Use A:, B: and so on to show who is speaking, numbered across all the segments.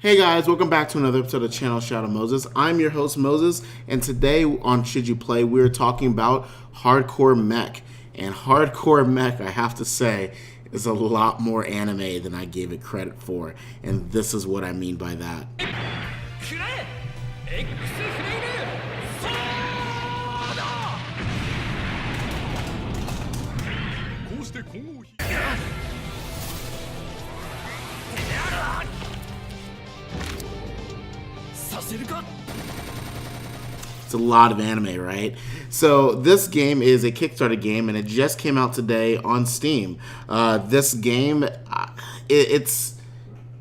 A: Hey guys, welcome back to another episode of Channel Shout Out Moses. I'm your host Moses, and today on Should You Play, we're talking about HardCore Mech. And HardCore Mech, I have to say, is a lot more anime than I gave it credit for, and this is what I mean by that. It's a lot of anime, right? So this game is a Kickstarter game, and it just came out today on Steam. This game, it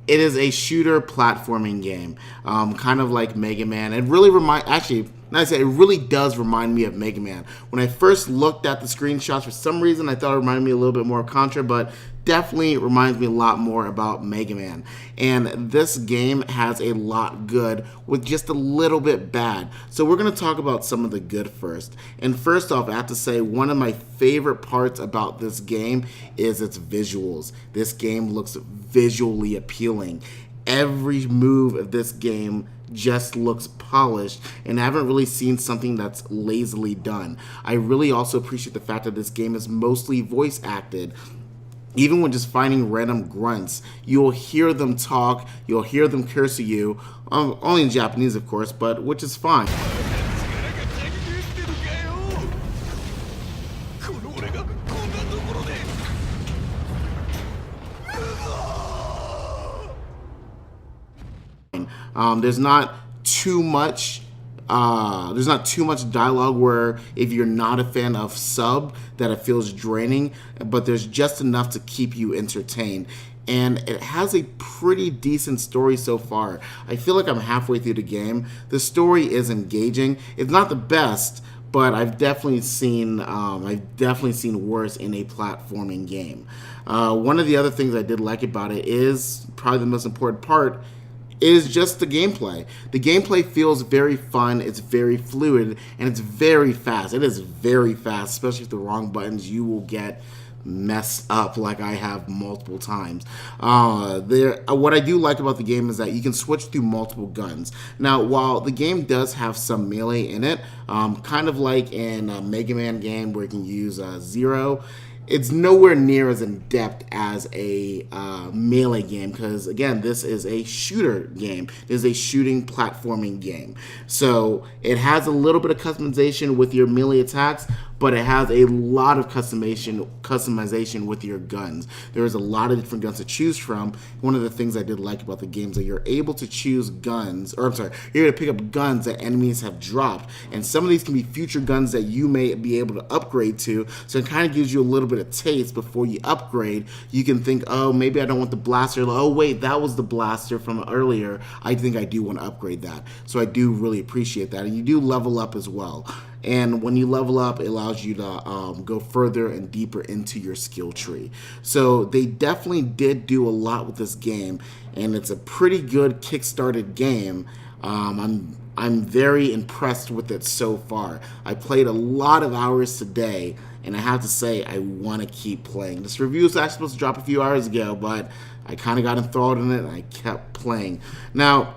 A: is a shooter platforming game, kind of like Mega Man. It really it really does remind me of Mega Man. When I first looked at the screenshots, for some reason I thought it reminded me a little bit more of Contra, but definitely reminds me a lot more about Mega Man. And this game has a lot good with just a little bit bad. So we're going to talk about some of the good first. And first off, I have to say one of my favorite parts about this game is its visuals. This game looks visually appealing. Every move of this game just looks polished, and I haven't really seen something that's lazily done. I really also appreciate the fact that this game is mostly voice acted. Even when just finding random grunts, you'll hear them talk, you'll hear them curse at you, only in Japanese of course, but which is fine. There's not too much dialogue where if you're not a fan of sub that it feels draining, but there's just enough to keep you entertained. And it has a pretty decent story so far. I feel like I'm halfway through the game. The story is engaging. It's not the best, but I've definitely seen worse in a platforming game. One of the other things I did like about it is probably the most important part is just the gameplay. The gameplay feels very fun, it's very fluid, and it's very fast. It is very fast, especially with the wrong buttons, you will get messed up like I have multiple times. What I do like about the game is that you can switch through multiple guns. Now, while the game does have some melee in it, kind of like in a Mega Man game where you can use Zero, it's nowhere near as in-depth as a melee game because, again, this is a shooter game. It is a shooting platforming game. So it has a little bit of customization with your melee attacks, but it has a lot of customization with your guns. There's a lot of different guns to choose from. One of the things I did like about the game is that you're able to choose you're able to pick up guns that enemies have dropped. And some of these can be future guns that you may be able to upgrade to. So it kind of gives you a little bit of taste before you upgrade. You can think, oh, maybe I don't want the blaster. Oh, wait, that was the blaster from earlier. I think I do want to upgrade that. So I do really appreciate that. And you do level up as well. And when you level up, it allows you to go further and deeper into your skill tree. So they definitely did do a lot with this game, and it's a pretty good kickstarted game. I'm very impressed with it so far. I played a lot of hours today, and I have to say I want to keep playing. This review was actually supposed to drop a few hours ago, but I kind of got enthralled in it, and I kept playing. Now,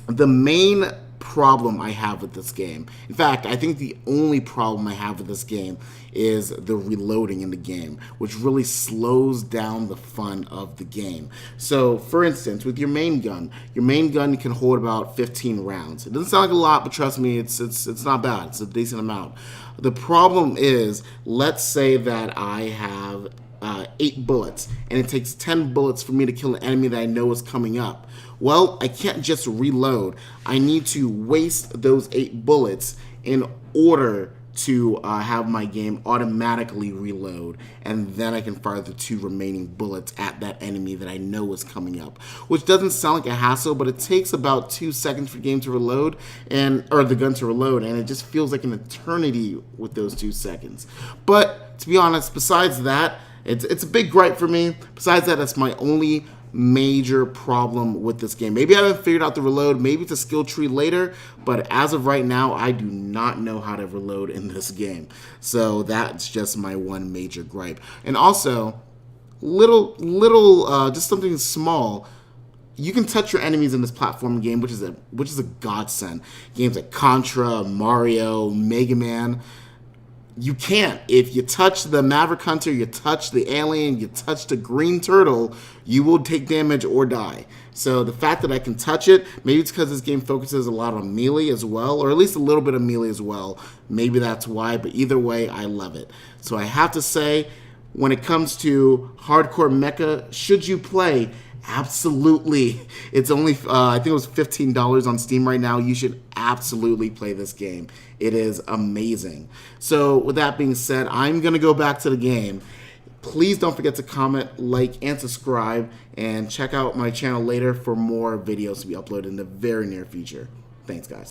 A: the main problem I have with this game, in fact, I think the only problem I have with this game is the reloading in the game, which really slows down the fun of the game. So, for instance, with your main gun can hold about 15 rounds. It doesn't sound like a lot, but trust me, it's not bad. It's a decent amount. The problem is, let's say that I have 8 bullets, and it takes 10 bullets for me to kill an enemy that I know is coming up. Well, I can't just reload. I need to waste those 8 bullets in order to have my game automatically reload, and then I can fire the 2 remaining bullets at that enemy that I know is coming up, which doesn't sound like a hassle, but it takes about 2 seconds for the game to reload, or the gun to reload, and it just feels like an eternity with those 2 seconds. But to be honest, besides that, it's a big gripe for me. Besides that, that's my only major problem with this game. Maybe I haven't figured out the reload, maybe it's a skill tree later, but as of right now, I do not know how to reload in this game. So that's just my one major gripe. And also, just something small. you can touch your enemies in this platform game, which is a godsend. Games like Contra, Mario, Mega Man, you can't. If you touch the Maverick Hunter, you touch the alien, you touch the green turtle, you will take damage or die. So the fact that I can touch it, maybe it's because this game focuses a lot on melee as well, or at least a little bit of melee as well. Maybe that's why, but either way, I love it. So I have to say, when it comes to hardcore mecha, should you play? Absolutely. It's only, I think it was $15 on Steam right now. You should absolutely play this game. It is amazing. So with that being said, I'm going to go back to the game. Please don't forget to comment, like, and subscribe, and check out my channel later for more videos to be uploaded in the very near future. Thanks, guys.